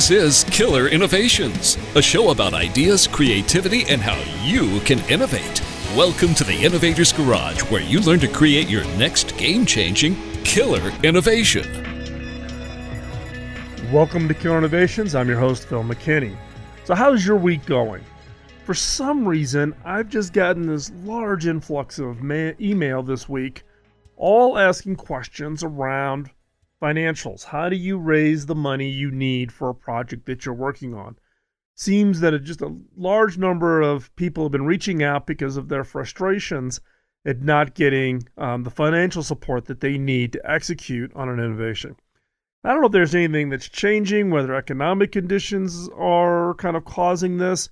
This is Killer Innovations, a show about ideas, creativity, and how you can innovate. Welcome to the Innovator's Garage, where you learn to create your next game-changing killer innovation. Welcome to Killer Innovations. I'm your host, Phil McKinney. So how's your week going? For some reason, I've just gotten this large influx of email this week, all asking questions around financials. How do you raise the money you need for a project that you're working on? Seems that just a large number of people have been reaching out because of their frustrations at not getting the financial support that they need to execute on an innovation. I don't know if there's anything that's changing, whether economic conditions are kind of causing this,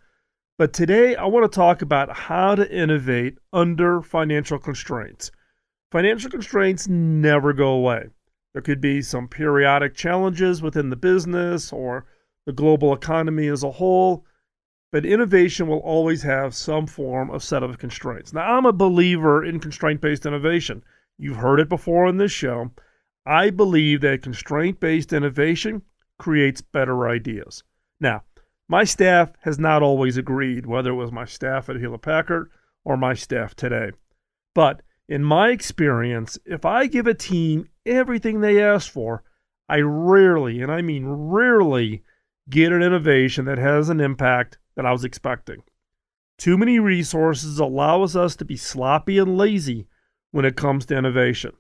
but today I want to talk about how to innovate under financial constraints. Financial constraints never go away. There could be some periodic challenges within the business or the global economy as a whole, but innovation will always have some form of set of constraints. Now, I'm a believer in constraint-based innovation. You've heard it before on this show. I believe that constraint-based innovation creates better ideas. Now, my staff has not always agreed, whether it was my staff at Hewlett-Packard or my staff today. But in my experience, if I give a team everything they ask for, I rarely, and I mean rarely, get an innovation that has an impact that I was expecting. Too many resources allow us to be sloppy and lazy when it comes to innovation.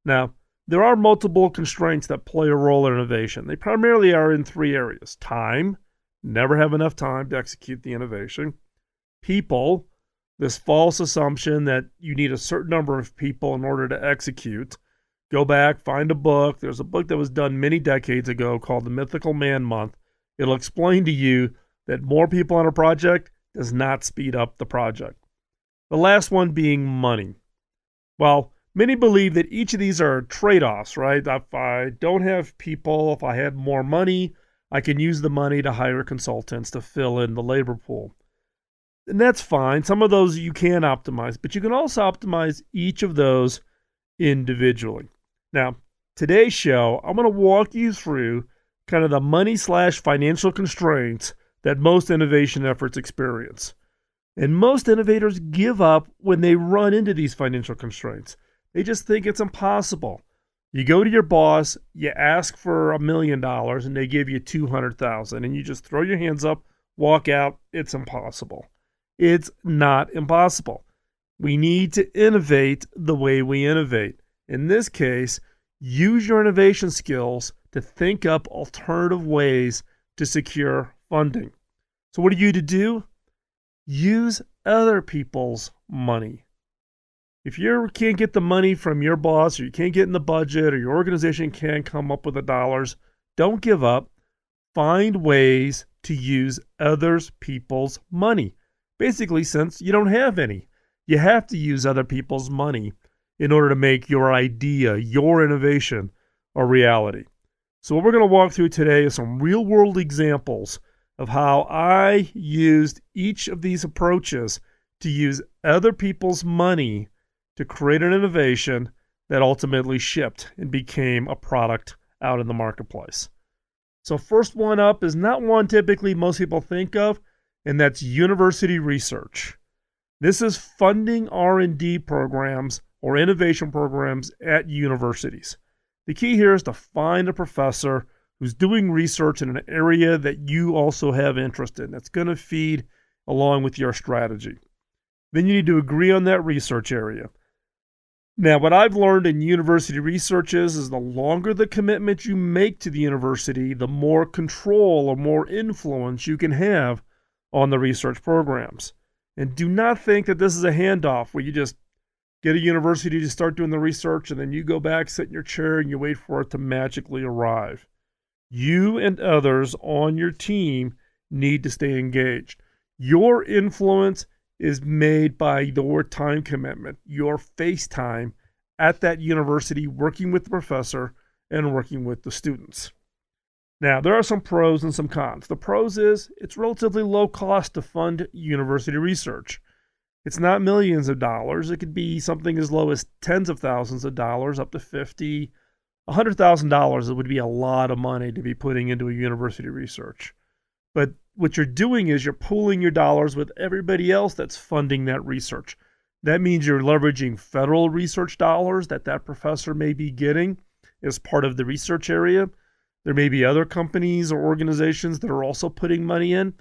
Now, there are multiple constraints that play a role in innovation. They primarily are in three areas: time, never have enough time to execute the innovation; people, this false assumption that you need a certain number of people in order to execute. Go back, find a book. There's a book that was done many decades ago called The Mythical Man Month. It'll explain to you that more people on a project does not speed up the project. The last one being money. Well, many believe that each of these are trade-offs, right? If I don't have people, if I had more money, I can use the money to hire consultants to fill in the labor pool. And that's fine. Some of those you can optimize, but you can also optimize each of those individually. Now, today's show, I'm going to walk you through kind of the money/financial constraints that most innovation efforts experience. And most innovators give up when they run into these financial constraints. They just think it's impossible. You go to your boss, you ask for $1 million, and they give you $200,000, and you just throw your hands up, walk out. It's impossible. It's not impossible. We need to innovate the way we innovate. In this case, use your innovation skills to think up alternative ways to secure funding. So what are you to do? Use other people's money. If you can't get the money from your boss, or you can't get in the budget, or your organization can't come up with the dollars, don't give up. Find ways to use other people's money. Basically, since you don't have any, you have to use other people's money in order to make your idea, your innovation, a reality. So what we're going to walk through today is some real-world examples of how I used each of these approaches to use other people's money to create an innovation that ultimately shipped and became a product out in the marketplace. So first one up is not one typically most people think of, and that's university research. This is funding R&D programs or innovation programs at universities. The key here is to find a professor who's doing research in an area that you also have interest in. That's going to feed along with your strategy. Then you need to agree on that research area. Now, what I've learned in university research is the longer the commitment you make to the university, the more control or more influence you can have on the research programs. And do not think that this is a handoff where you just get a university to start doing the research and then you go back, sit in your chair, and you wait for it to magically arrive. You and others on your team need to stay engaged. Your influence is made by your time commitment, your face time at that university, working with the professor and working with the students. Now, there are some pros and some cons. The pros is it's relatively low cost to fund university research. It's not millions of dollars. It could be something as low as tens of thousands of dollars, up to $50, $100,000 would be a lot of money to be putting into a university research. But what you're doing is you're pooling your dollars with everybody else that's funding that research. That means you're leveraging federal research dollars that professor may be getting as part of the research area. There may be other companies or organizations that are also putting money in.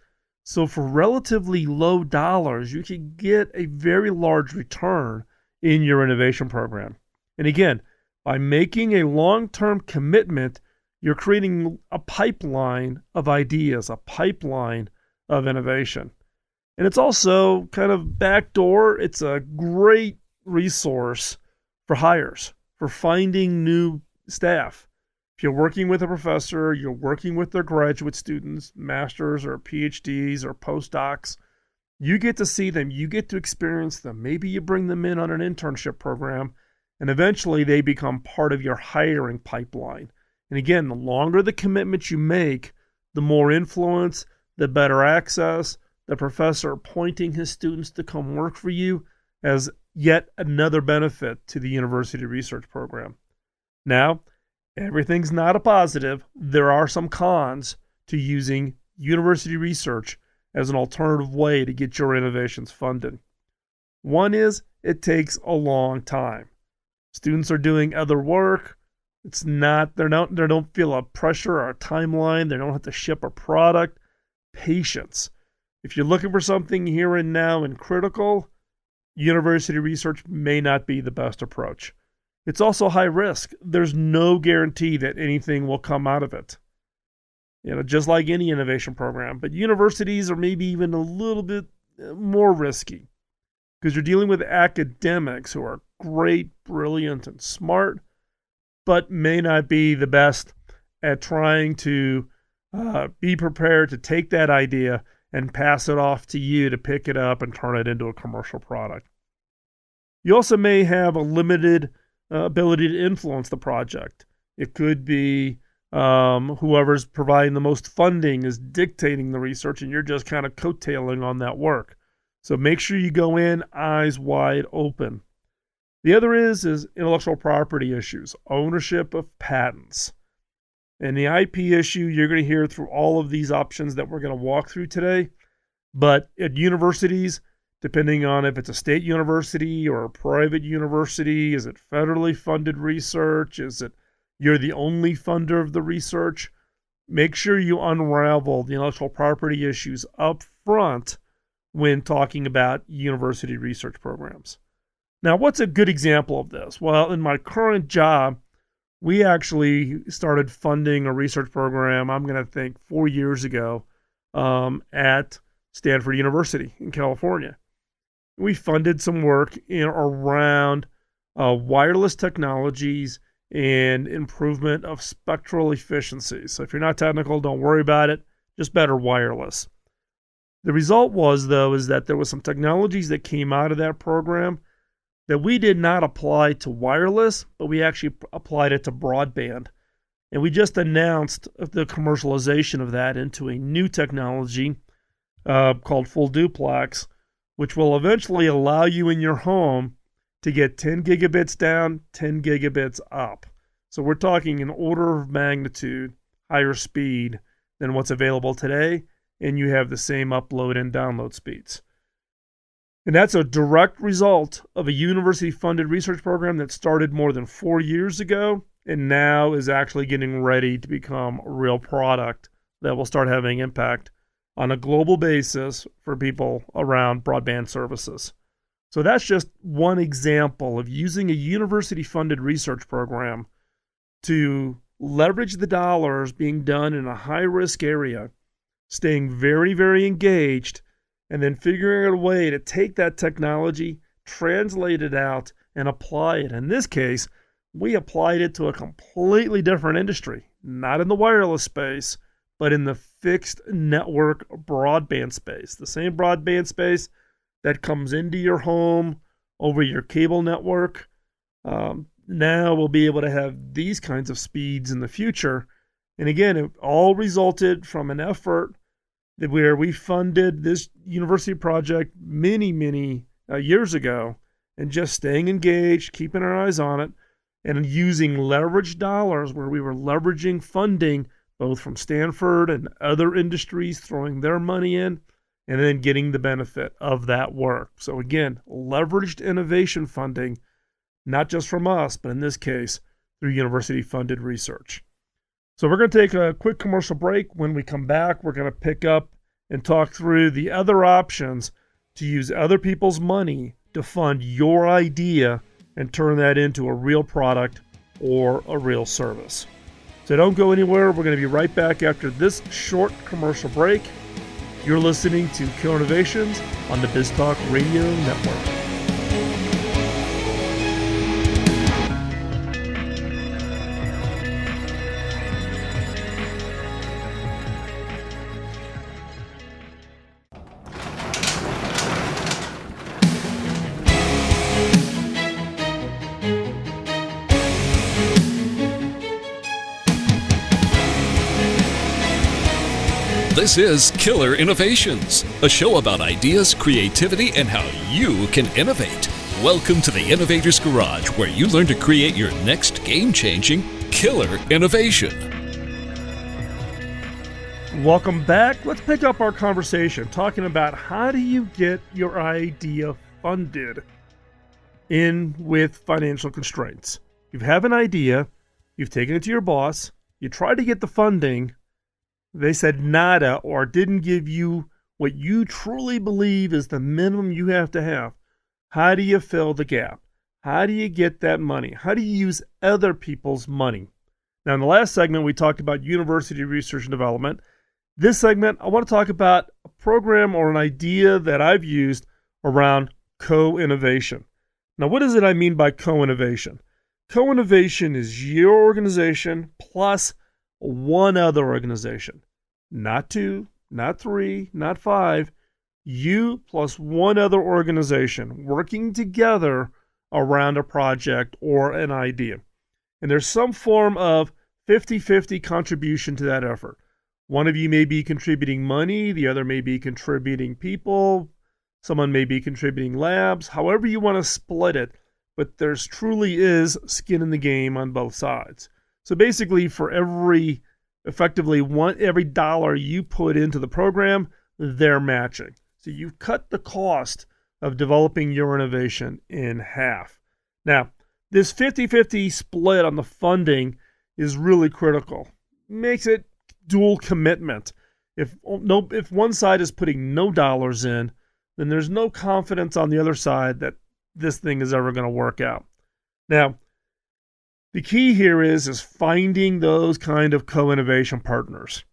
So for relatively low dollars, you can get a very large return in your innovation program. And again, by making a long-term commitment, you're creating a pipeline of ideas, a pipeline of innovation. And it's also kind of backdoor. It's a great resource for hires, for finding new staff. If you're working with a professor, you're working with their graduate students, masters or PhDs or postdocs, you get to see them, you get to experience them. Maybe you bring them in on an internship program, and eventually they become part of your hiring pipeline. And again, the longer the commitment you make, the more influence, the better access, the professor pointing his students to come work for you as yet another benefit to the university research program. Now, everything's not a positive. There are some cons to using university research as an alternative way to get your innovations funded. One is it takes a long time. Students are doing other work. They don't feel a pressure or a timeline. They don't have to ship a product. Patience. If you're looking for something here and now and critical, university research may not be the best approach. It's also high risk. There's no guarantee that anything will come out of it. Just like any innovation program. But universities are maybe even a little bit more risky because you're dealing with academics who are great, brilliant, and smart, but may not be the best at trying to be prepared to take that idea and pass it off to you to pick it up and turn it into a commercial product. You also may have a limited ability to influence the project. It could be whoever's providing the most funding is dictating the research and you're just kind of coattailing on that work. So make sure you go in eyes wide open. The other is intellectual property issues, ownership of patents. And the IP issue, you're going to hear through all of these options that we're going to walk through today. But at universities, depending on if it's a state university or a private university, is it federally funded research? Is it you're the only funder of the research? Make sure you unravel the intellectual property issues up front when talking about university research programs. Now, what's a good example of this? Well, in my current job, we actually started funding a research program, I'm going to think 4 years ago, at Stanford University in California. We funded some work around wireless technologies and improvement of spectral efficiency. So if you're not technical, don't worry about it. Just better wireless. The result was, though, is that there was some technologies that came out of that program that we did not apply to wireless, but we actually applied it to broadband. And we just announced the commercialization of that into a new technology called full duplex, which will eventually allow you in your home to get 10 gigabits down, 10 gigabits up. So we're talking an order of magnitude higher speed than what's available today, and you have the same upload and download speeds. And that's a direct result of a university-funded research program that started more than 4 years ago and now is actually getting ready to become a real product that will start having impact on a global basis for people around broadband services. So that's just one example of using a university-funded research program to leverage the dollars being done in a high-risk area, staying very, very engaged, and then figuring out a way to take that technology, translate it out, and apply it. In this case, we applied it to a completely different industry, not in the wireless space, but in the fixed network broadband space. The same broadband space that comes into your home over your cable network. Now we'll be able to have these kinds of speeds in the future. And again, it all resulted from an effort where we funded this university project many, many years ago, and just staying engaged, keeping our eyes on it. and using leveraged dollars where we were leveraging funding both from Stanford and other industries throwing their money in and then getting the benefit of that work. So again, leveraged innovation funding, not just from us, but in this case, through university-funded research. So we're going to take a quick commercial break. When we come back, we're going to pick up and talk through the other options to use other people's money to fund your idea and turn that into a real product or a real service. So don't go anywhere. We're going to be right back after this short commercial break. You're listening to Killer Innovations on the BizTalk Radio Network. This is Killer Innovations, a show about ideas, creativity, and how you can innovate. Welcome to the Innovator's Garage, where you learn to create your next game-changing killer innovation. Welcome back. Let's pick up our conversation talking about how do you get your idea funded in with financial constraints. You have an idea, you've taken it to your boss, you try to get the funding, they said nada or didn't give you what you truly believe is the minimum you have to have. How do you fill the gap? How do you get that money? How do you use other people's money? Now, in the last segment, we talked about university research and development. This segment, I want to talk about a program or an idea that I've used around co-innovation. Now, what does it I mean by co-innovation? Co-innovation is your organization plus one other organization. Not two, not three, not five. You plus one other organization working together around a project or an idea. And there's some form of 50-50 contribution to that effort. One of you may be contributing money, the other may be contributing people, someone may be contributing labs, however you want to split it, but there's truly is skin in the game on both sides. So basically for every dollar you put into the program, they're matching. So you've cut the cost of developing your innovation in half. Now, this 50-50 split on the funding is really critical. Makes it dual commitment. If one side is putting no dollars in, then there's no confidence on the other side that this thing is ever going to work out. Now, the key here is finding those kind of co-innovation partners.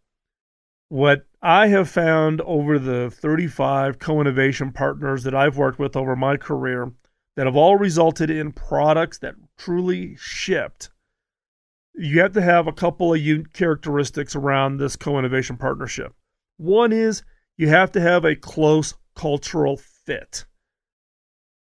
What I have found over the 35 co-innovation partners that I've worked with over my career that have all resulted in products that truly shipped, you have to have a couple of unique characteristics around this co-innovation partnership. One is you have to have a close cultural fit.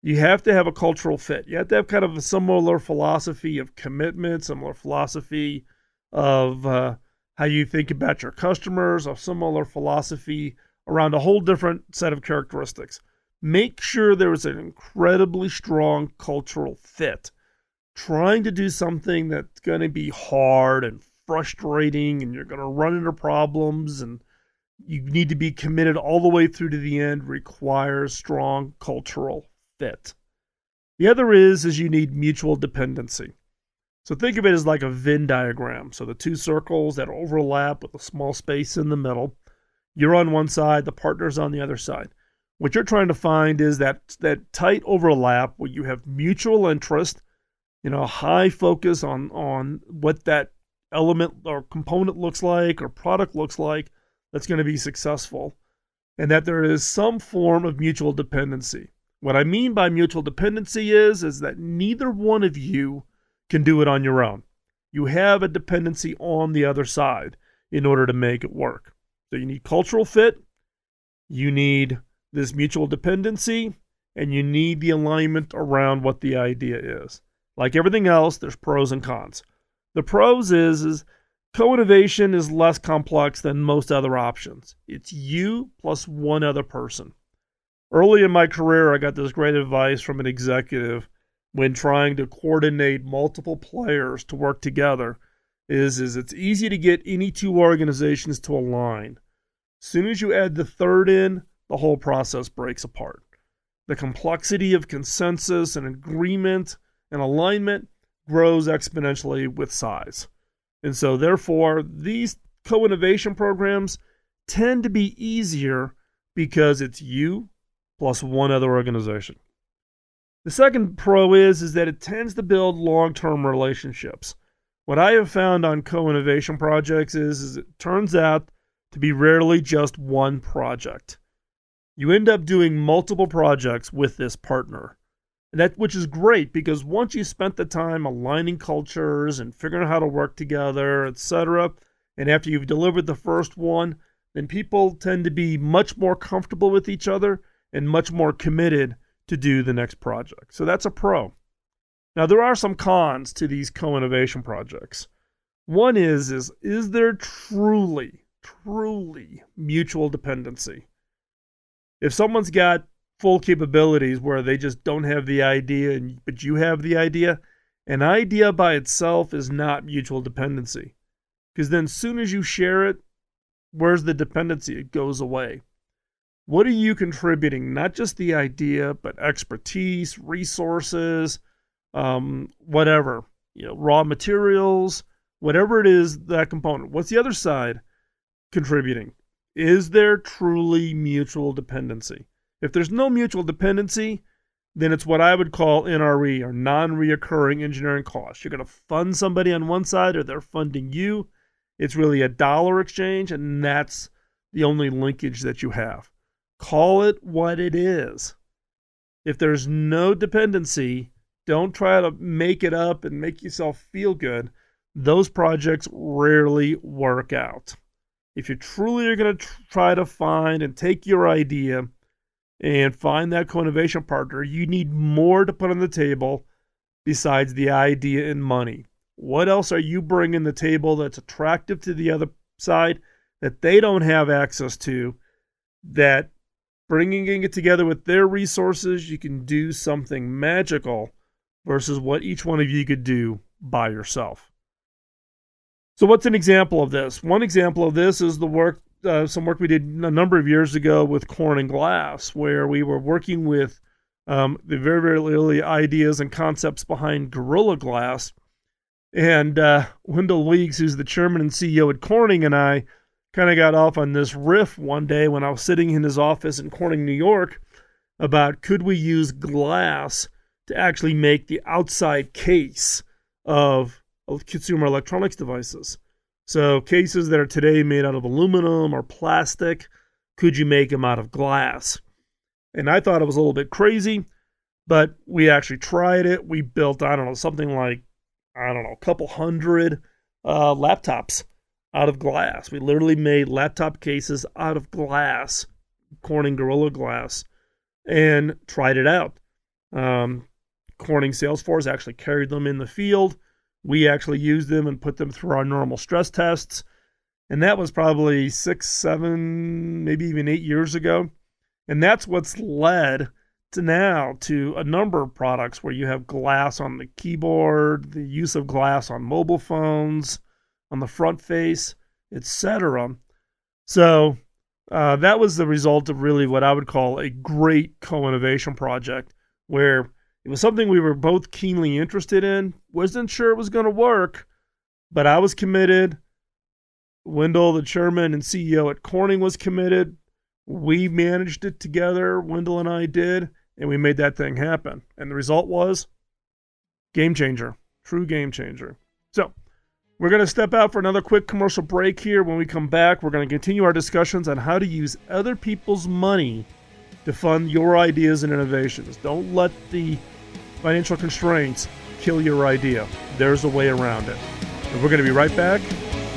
You have to have a cultural fit. You have to have kind of a similar philosophy of commitment, similar philosophy of how you think about your customers, a similar philosophy around a whole different set of characteristics. Make sure there is an incredibly strong cultural fit. Trying to do something that's going to be hard and frustrating and you're going to run into problems and you need to be committed all the way through to the end requires strong cultural fit. The other is you need mutual dependency. So think of it as like a Venn diagram. So the two circles that overlap with a small space in the middle. You're on one side, the partner's on the other side. What you're trying to find is that tight overlap where you have mutual interest, high focus on what that element or component looks like or product looks like that's going to be successful, and that there is some form of mutual dependency. What I mean by mutual dependency is that neither one of you can do it on your own. You have a dependency on the other side in order to make it work. So you need cultural fit, you need this mutual dependency, and you need the alignment around what the idea is. Like everything else, there's pros and cons. The pros is co-innovation is less complex than most other options. It's you plus one other person. Early in my career, I got this great advice from an executive when trying to coordinate multiple players to work together is it's easy to get any two organizations to align. As soon as you add the third in, the whole process breaks apart. The complexity of consensus and agreement and alignment grows exponentially with size. And so therefore, these co-innovation programs tend to be easier because it's you plus one other organization. The second pro is that it tends to build long-term relationships. What I have found on co-innovation projects is it turns out to be rarely just one project. You end up doing multiple projects with this partner. Which is great because once you spent the time aligning cultures and figuring out how to work together, etc., and after you've delivered the first one, then people tend to be much more comfortable with each other and much more committed to do the next project. So that's a pro. Now, there are some cons to these co-innovation projects. One is there truly mutual dependency? If someone's got full capabilities where they just don't have the idea, but you have the idea, an idea by itself is not mutual dependency. Because then as soon as you share it, where's the dependency? It goes away. What are you contributing? Not just the idea, but expertise, resources, whatever, raw materials, whatever it is, that component. What's the other side contributing? Is there truly mutual dependency? If there's no mutual dependency, then it's what I would call NRE, or non-reoccurring engineering costs. You're going to fund somebody on one side or they're funding you. It's really a dollar exchange, and that's the only linkage that you have. Call it what it is. If there's no dependency, don't try to make it up and make yourself feel good. Those projects rarely work out. If you truly are going to try to find and take your idea and find that co-innovation partner, you need more to put on the table besides the idea and money. What else are you bringing to the table that's attractive to the other side that they don't have access to, that bringing it together with their resources, you can do something magical versus what each one of you could do by yourself. So what's an example of this? One example of this is some work we did a number of years ago with Corning Glass, where we were working with the very, very early ideas and concepts behind Gorilla Glass. And Wendell Weeks, who's the chairman and CEO at Corning, and I kind of got off on this riff one day when I was sitting in his office in Corning, New York, about could we use glass to actually make the outside case of consumer electronics devices. So cases that are today made out of aluminum or plastic, could you make them out of glass? And I thought it was a little bit crazy, but we actually tried it. We built, something like, a couple hundred laptops out of glass. We literally made laptop cases out of glass, Corning Gorilla Glass, and tried it out. Corning Salesforce actually carried them in the field. We actually used them and put them through our normal stress tests. And that was probably 6, 7, maybe even 8 years ago. And that's what's led to now to a number of products where you have glass on the keyboard, the use of glass on mobile phones, on the front face, etc. So that was the result of really what I would call a great co-innovation project, where it was something we were both keenly interested in. Wasn't sure it was going to work, but I was committed. Wendell, the chairman and CEO at Corning, was committed. We managed it together, Wendell and I did, and we made that thing happen. And the result was game changer, true game changer. So we're going to step out for another quick commercial break here. When we come back, we're going to continue our discussions on how to use other people's money to fund your ideas and innovations. Don't let the financial constraints kill your idea. There's a way around it. And we're going to be right back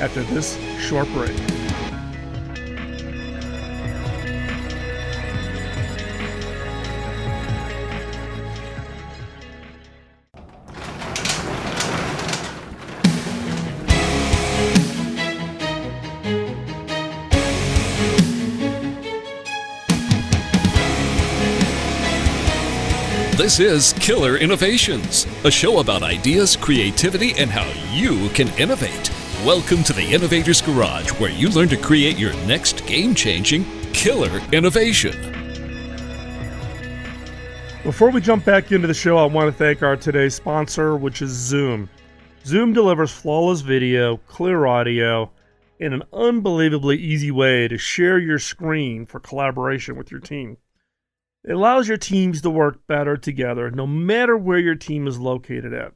after this short break. This is Killer Innovations, a show about ideas, creativity, and how you can innovate. Welcome to the Innovator's Garage, where you learn to create your next game-changing killer innovation. Before we jump back into the show, I want to thank our today's sponsor, which is Zoom. Zoom delivers flawless video, clear audio, and an unbelievably easy way to share your screen for collaboration with your team. It allows your teams to work better together, no matter where your team is located at.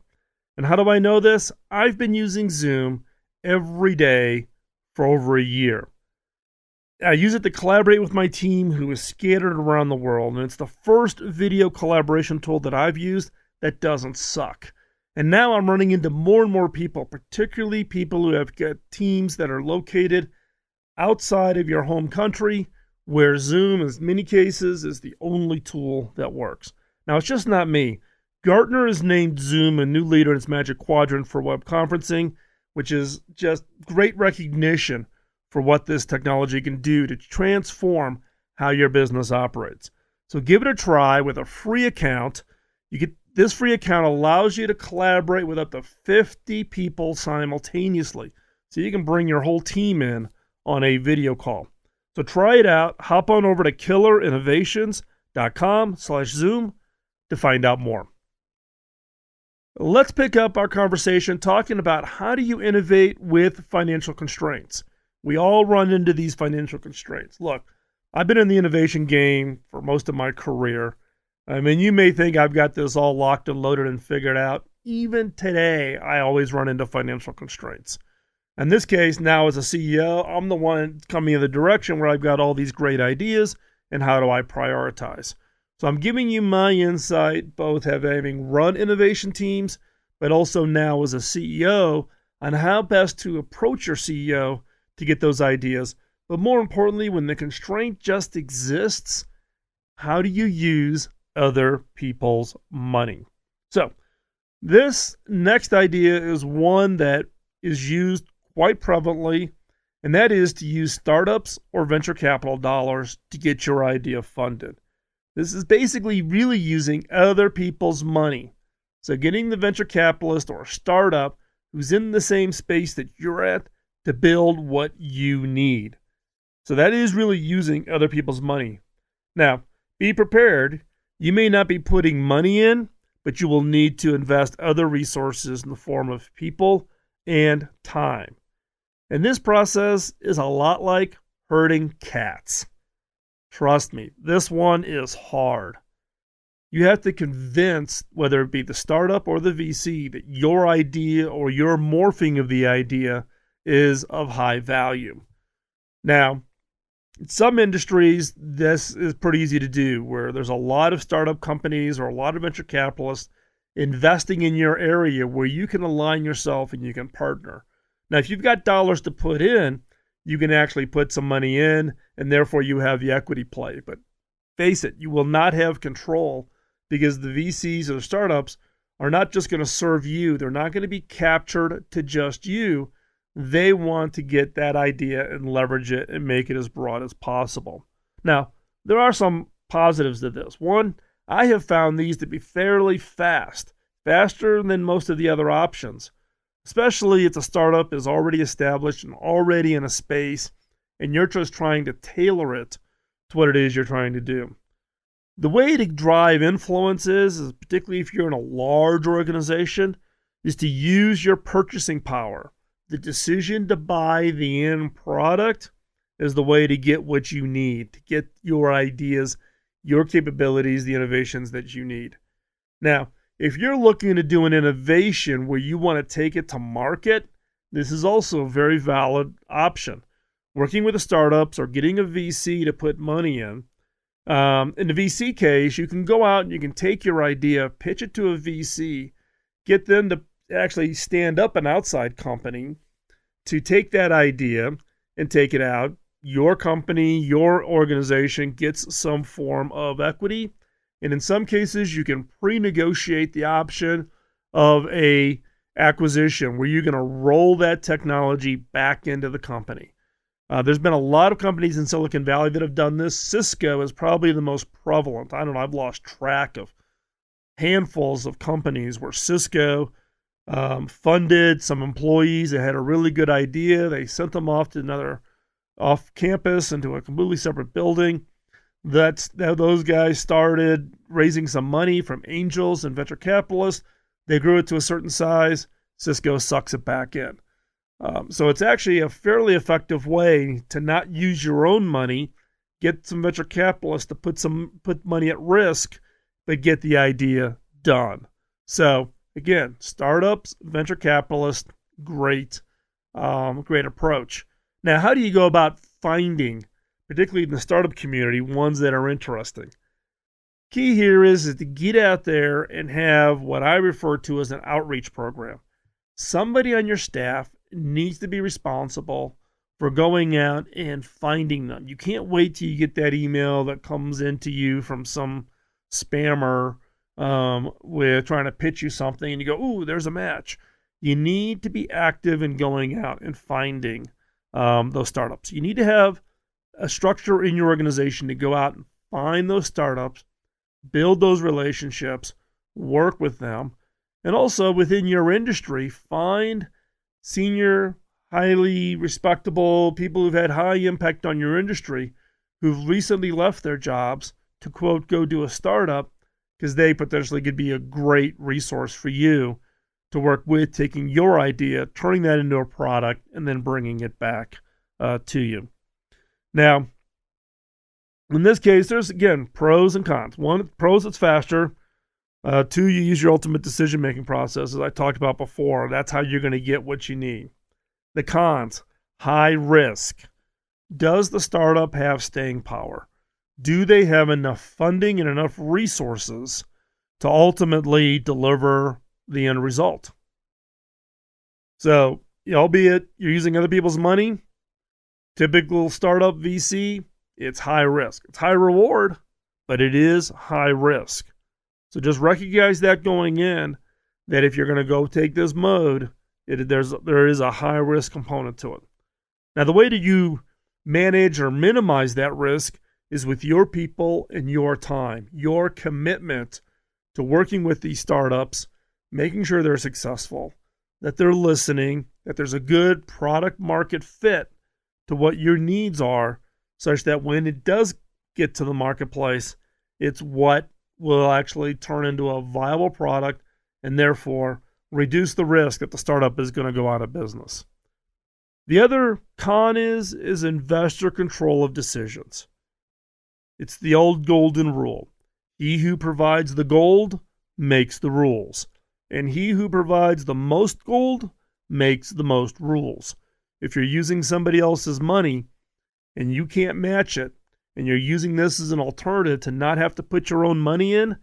And how do I know this? I've been using Zoom every day for over a year. I use it to collaborate with my team who is scattered around the world, and it's the first video collaboration tool that I've used that doesn't suck. And now I'm running into more and more people, particularly people who have got teams that are located outside of your home country, where Zoom, in many cases, is the only tool that works. Now, it's just not me. Gartner has named Zoom a new leader in its Magic Quadrant for web conferencing, which is just great recognition for what this technology can do to transform how your business operates. So give it a try with a free account. This free account allows you to collaborate with up to 50 people simultaneously. So you can bring your whole team in on a video call. So try it out. Hop on over to killerinnovations.com/Zoom to find out more. Let's pick up our conversation talking about how do you innovate with financial constraints. We all run into these financial constraints. Look, I've been in the innovation game for most of my career. I mean, you may think I've got this all locked and loaded and figured out. Even today, I always run into financial constraints. In this case, now as a CEO, I'm the one coming in the direction where I've got all these great ideas, and how do I prioritize? So I'm giving you my insight, both having run innovation teams, but also now as a CEO, on how best to approach your CEO to get those ideas. But more importantly, when the constraint just exists, how do you use other people's money? So this next idea is one that is used quite prevalently, and that is to use startups or venture capital dollars to get your idea funded. This is basically really using other people's money. So getting the venture capitalist or startup who's in the same space that you're at to build what you need. So that is really using other people's money. Now, be prepared. You may not be putting money in, but you will need to invest other resources in the form of people and time. And this process is a lot like herding cats. Trust me, this one is hard. You have to convince, whether it be the startup or the VC, that your idea or your morphing of the idea is of high value. Now, in some industries, this is pretty easy to do, where there's a lot of startup companies or a lot of venture capitalists investing in your area where you can align yourself and you can partner. Now, if you've got dollars to put in, you can actually put some money in, and therefore you have the equity play. But face it, you will not have control, because the VCs or the startups are not just going to serve you. They're not going to be captured to just you. They want to get that idea and leverage it and make it as broad as possible. Now, there are some positives to this. One, I have found these to be fairly fast, faster than most of the other options, especially if the startup is already established and already in a space, and you're just trying to tailor it to what it is you're trying to do. The way to drive influence is particularly if you're in a large organization, is to use your purchasing power. The decision to buy the end product is the way to get what you need, to get your ideas, your capabilities, the innovations that you need. Now, if you're looking to do an innovation where you want to take it to market, this is also a very valid option. Working with the startups or getting a VC to put money in. In the VC case, you can go out and you can take your idea, pitch it to a VC, get them to actually stand up an outside company to take that idea and take it out. Your company, your organization gets some form of equity. And in some cases, you can pre-negotiate the option of a acquisition where you're going to roll that technology back into the company. There's been a lot of companies in Silicon Valley that have done this. Cisco is probably the most prevalent. I don't know, I've lost track of handfuls of companies where Cisco funded some employees that had a really good idea. They sent them off to another off campus into a completely separate building. Those guys started raising some money from angels and venture capitalists. They grew it to a certain size. Cisco sucks it back in. So it's actually a fairly effective way to not use your own money, get some venture capitalists to put money at risk, but get the idea done. So again, startups, venture capitalists, great approach. Now, how do you go about finding, particularly in the startup community, ones that are interesting? Key here is to get out there and have what I refer to as an outreach program. Somebody on your staff needs to be responsible for going out and finding them. You can't wait till you get that email that comes into you from some spammer with trying to pitch you something and you go, ooh, there's a match. You need to be active in going out and finding those startups. You need to have a structure in your organization to go out and find those startups, build those relationships, work with them, and also within your industry, find senior, highly respectable people who've had high impact on your industry who've recently left their jobs to, quote, go do a startup, because they potentially could be a great resource for you to work with, taking your idea, turning that into a product, and then bringing it back to you. Now, in this case, there's, again, pros and cons. One, pros, it's faster. Two, you use your ultimate decision-making process, as I talked about before. That's how you're going to get what you need. The cons, high risk. Does the startup have staying power? Do they have enough funding and enough resources to ultimately deliver the end result? So, albeit you're using other people's money, typical startup VC, it's high risk. It's high reward, but it is high risk. So just recognize that going in, that if you're going to go take this mode, there is a high risk component to it. Now, the way that you manage or minimize that risk is with your people and your time, your commitment to working with these startups, making sure they're successful, that they're listening, that there's a good product market fit to what your needs are, such that when it does get to the marketplace, it's what will actually turn into a viable product and therefore reduce the risk that the startup is going to go out of business. The other con is investor control of decisions. It's the old golden rule. He who provides the gold makes the rules, and he who provides the most gold makes the most rules. If you're using somebody else's money and you can't match it, and you're using this as an alternative to not have to put your own money in,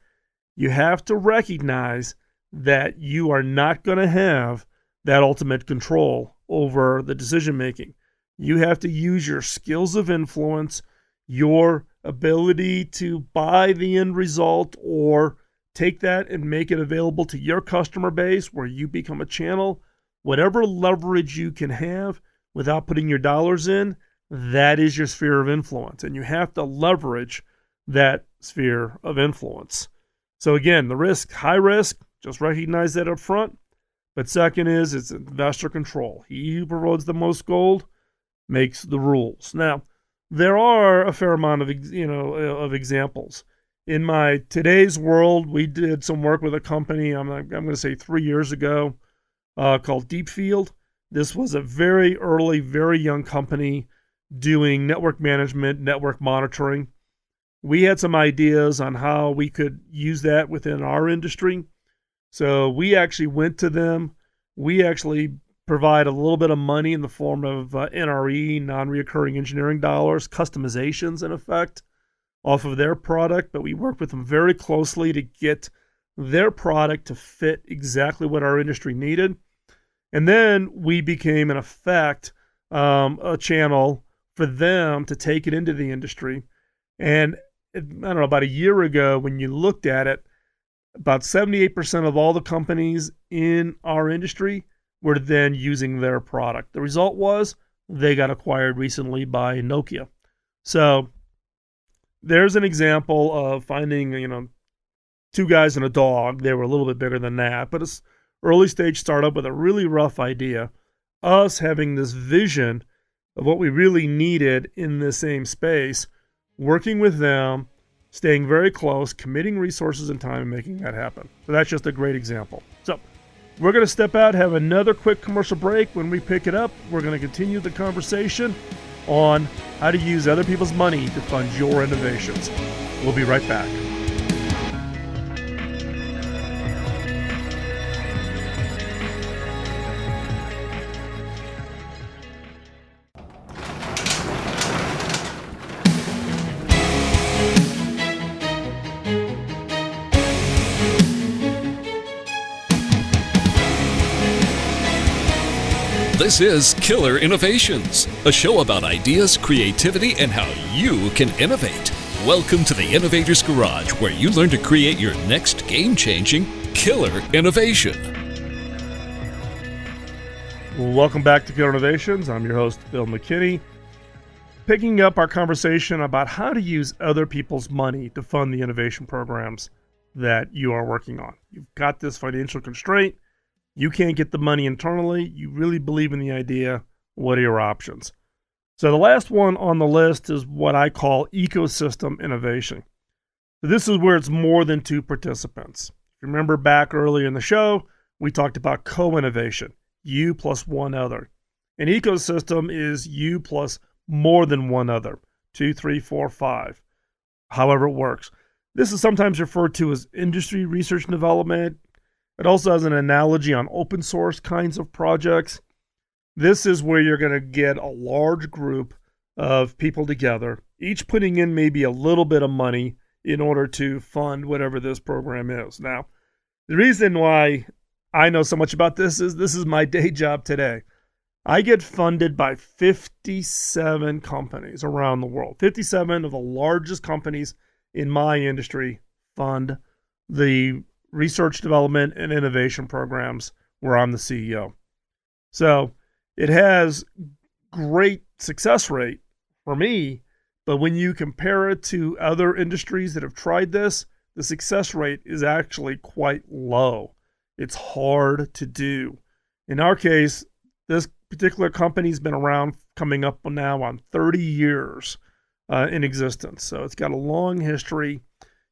you have to recognize that you are not going to have that ultimate control over the decision making. You have to use your skills of influence, your ability to buy the end result or take that and make it available to your customer base where you become a channel. Whatever leverage you can have without putting your dollars in, that is your sphere of influence, and you have to leverage that sphere of influence. So again, the risk, high risk, just recognize that up front. But second is it's investor control. He who provides the most gold makes the rules. Now, there are a fair amount of examples. In my today's world, we did some work with a company, I'm going to say 3 years ago, called Deepfield. This was a very early, very young company doing network management, network monitoring. We had some ideas on how we could use that within our industry. So we actually went to them. We actually provide a little bit of money in the form of NRE, non-reoccurring engineering dollars, customizations in effect, off of their product. But we worked with them very closely to get their product to fit exactly what our industry needed. And then we became, in effect, a channel for them to take it into the industry. And I don't know, about a year ago, when you looked at it, about 78% of all the companies in our industry were then using their product. The result was they got acquired recently by Nokia. So there's an example of finding, two guys and a dog. They were a little bit bigger than that, but it's early stage startup with a really rough idea. Us having this vision of what we really needed in the same space, working with them, staying very close, committing resources and time, and making that happen. So that's just a great example. So we're going to step out, have another quick commercial break. When we pick it up, we're going to continue the conversation on how to use other people's money to fund your innovations. We'll be right back. This is Killer Innovations, a show about ideas, creativity, and how you can innovate. Welcome to the Innovator's Garage, where you learn to create your next game-changing killer innovation. Welcome back to Killer Innovations. I'm your host, Bill McKinney. Picking up our conversation about how to use other people's money to fund the innovation programs that you are working on. You've got this financial constraint. You can't get the money internally. You really believe in the idea. What are your options? So the last one on the list is what I call ecosystem innovation. So this is where it's more than two participants. If you remember back earlier in the show, we talked about co-innovation, you plus one other. An ecosystem is you plus more than one other, 2, 3, 4, 5, however it works. This is sometimes referred to as industry research and development. It also has an analogy on open source kinds of projects. This is where you're going to get a large group of people together, each putting in maybe a little bit of money in order to fund whatever this program is. Now, the reason why I know so much about this is my day job today. I get funded by 57 companies around the world. 57 of the largest companies in my industry fund the research, development, and innovation programs where I'm the CEO. So it has great success rate for me, but when you compare it to other industries that have tried this, the success rate is actually quite low. It's hard to do. In our case, this particular company's been around coming up now on 30 years in existence. So it's got a long history,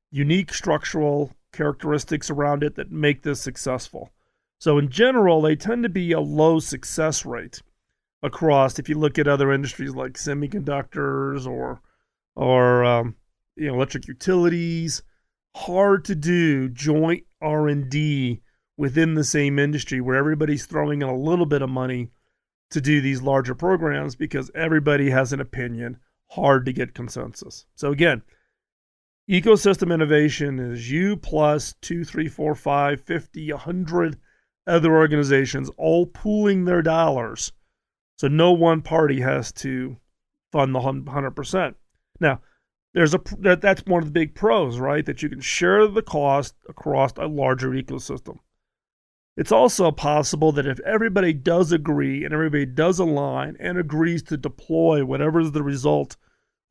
unique structural characteristics around it that make this successful. So in general, they tend to be a low success rate across, if you look at other industries like semiconductors or electric utilities. Hard to do joint R&D within the same industry where everybody's throwing in a little bit of money to do these larger programs because everybody has an opinion. Hard to get consensus. So again, ecosystem innovation is you plus 2, 3, 4, 5, 50, 100 other organizations all pooling their dollars. So no one party has to fund the 100%. Now, that's one of the big pros, right? That you can share the cost across a larger ecosystem. It's also possible that if everybody does agree and everybody does align and agrees to deploy whatever is the result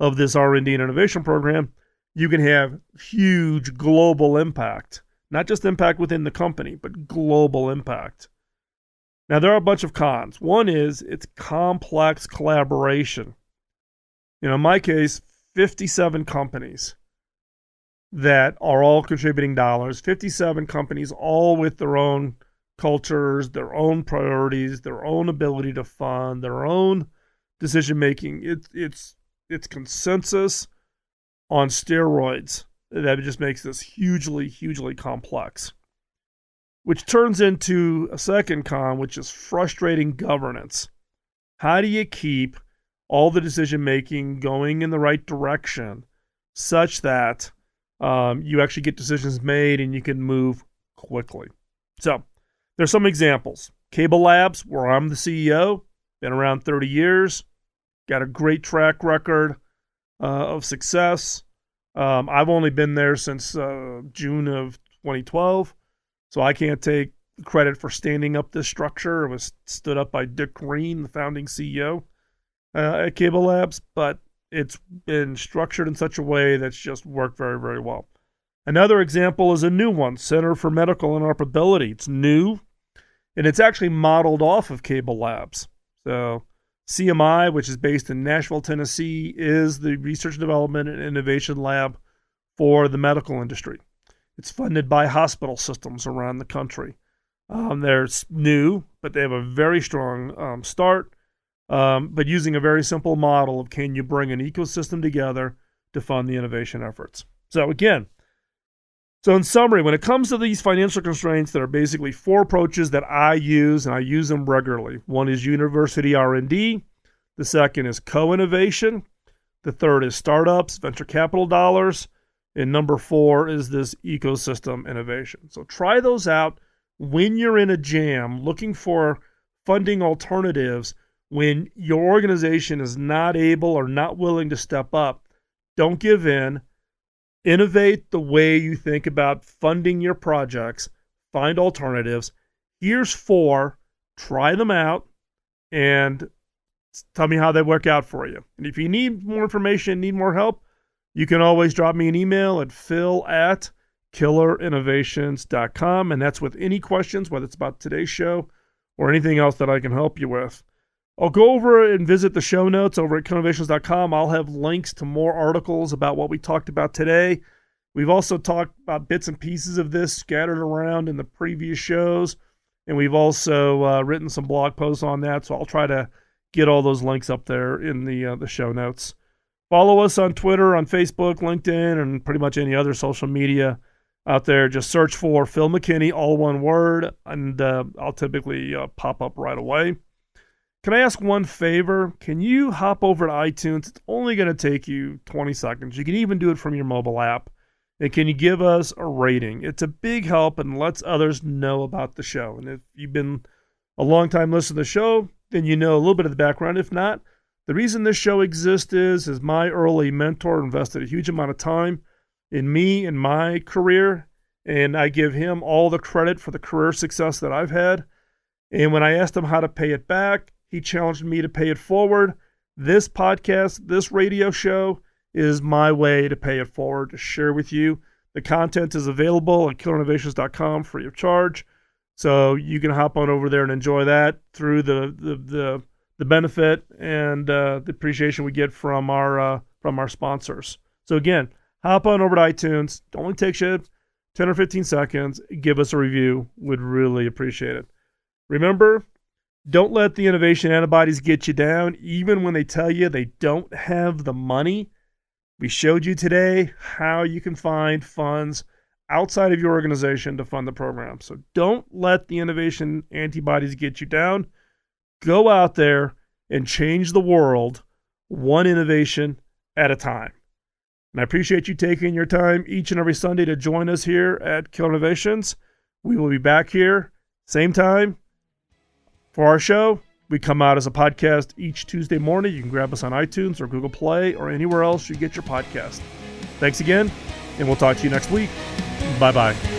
of this R&D and innovation program, you can have huge global impact, not just impact within the company, but global impact. Now, there are a bunch of cons. One is it's complex collaboration. In my case, 57 companies that are all contributing dollars, 57 companies, all with their own cultures, their own priorities, their own ability to fund, their own decision making. It's consensus on steroids that just makes this hugely, hugely complex. Which turns into a second con, which is frustrating governance. How do you keep all the decision making going in the right direction such that you actually get decisions made and you can move quickly? So there's some examples. Cable Labs, where I'm the CEO, been around 30 years, got a great track record of success. I've only been there since June of 2012, so I can't take credit for standing up this structure. It was stood up by Dick Green, the founding CEO at Cable Labs, but it's been structured in such a way that's just worked very, very well. Another example is a new one, Center for Medical Interoperability. It's new, and it's actually modeled off of Cable Labs. So CMI, which is based in Nashville, Tennessee, is the research and development and innovation lab for the medical industry. It's funded by hospital systems around the country. They're new, but they have a very strong start, but using a very simple model of can you bring an ecosystem together to fund the innovation efforts. So in summary, when it comes to these financial constraints, there are basically 4 approaches that I use, and I use them regularly. One is university R&D. The second is co-innovation. The third is startups, venture capital dollars. And number 4 is this ecosystem innovation. So try those out when you're in a jam looking for funding alternatives when your organization is not able or not willing to step up. Don't give in. Innovate the way you think about funding your projects. Find alternatives. Here's 4. Try them out and tell me how they work out for you. And if you need more information, need more help, you can always drop me an email at phil@killerinnovations.com, and that's with any questions, whether it's about today's show or anything else that I can help you with. I'll go over and visit the show notes over at killinnovations.com. I'll have links to more articles about what we talked about today. We've also talked about bits and pieces of this scattered around in the previous shows, and we've also written some blog posts on that, so I'll try to get all those links up there in the show notes. Follow us on Twitter, on Facebook, LinkedIn, and pretty much any other social media out there. Just search for Phil McKinney, all one word, and I'll typically pop up right away. Can I ask one favor? Can you hop over to iTunes? It's only going to take you 20 seconds. You can even do it from your mobile app. And can you give us a rating? It's a big help and lets others know about the show. And if you've been a long time listener to the show, then you know a little bit of the background. If not, the reason this show exists is my early mentor invested a huge amount of time in me and my career, and I give him all the credit for the career success that I've had. And when I asked him how to pay it back, he challenged me to pay it forward. This podcast, this radio show is my way to pay it forward, to share with you. The content is available at killinnovations.com free of charge. So you can hop on over there and enjoy that through the benefit and the appreciation we get from our sponsors. So again, hop on over to iTunes. It only takes you 10 or 15 seconds. Give us a review. Would really appreciate it. Remember, don't let the innovation antibodies get you down, even when they tell you they don't have the money. We showed you today how you can find funds outside of your organization to fund the program. So don't let the innovation antibodies get you down. Go out there and change the world one innovation at a time. And I appreciate you taking your time each and every Sunday to join us here at Killer Innovations. We will be back here, same time, for our show. We come out as a podcast each Tuesday morning. You can grab us on iTunes or Google Play or anywhere else you get your podcast. Thanks again, and we'll talk to you next week. Bye-bye.